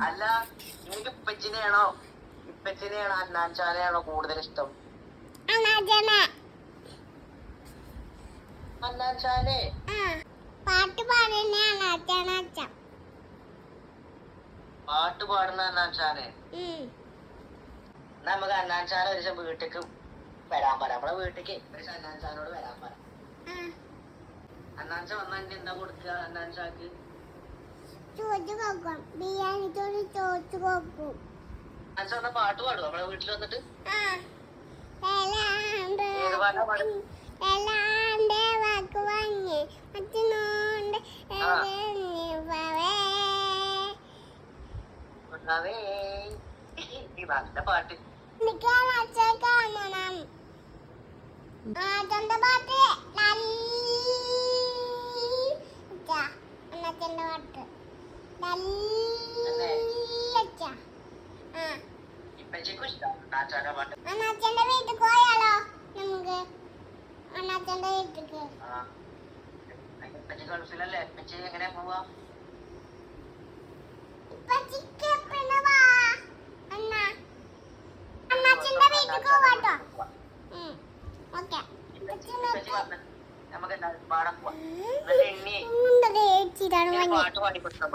അല്ല, നിനക്ക് ഇപ്പച്ചിനെയാണോ അണ്ണാച്ചാനെയാണോ കൂടുതൽ ഇഷ്ടം? അണ്ണാച്ചാനെ. പാട്ട് പാടുന്ന അണ്ണാച്ചാനെ. നമുക്ക് അണ്ണാച്ചാനെ ഒരു ദിവസം വീട്ടിലേക്ക് വരാൻ പറ. നമ്മളെ വീട്ടിലേക്ക് ഒരു ദിവസം അണ്ണാച്ചാനോട് വരാൻ പറ. അണ്ണാച്ച വന്നാ എന്താ കൊടുക്കുക അണ്ണാച്ചാക്ക്? അണ്ണാച്ച വന്ന പാട്ട് പാടും നമ്മളെ വീട്ടിൽ വന്നിട്ട്. ഏത് പാട്ടാ പാടും? നല്ല പാട്ട്. ഇപ്പച്ചിക്കും ഇഷ്ടം അണ്ണാച്ചാന്റെ പാട്ട്. അണ്ണാച്ചന്റെ വീട്ടിൽ പോയാലോ നമുക്ക്? അണ്ണാച്ചന്റെ വീട്ടിക്ക് ഇപ്പച്ചി ഗൾഫിലല്ലേ? ഇപ്പച്ചി എങ്ങനെ പോവാ? അണ്ണാച്ചന്റെ വീട്ടിൽ പോവാട്ടോ. നമുക്ക് പാടാൻ പോവാം. പാട്ട് പാടി കൊടുത്താൽ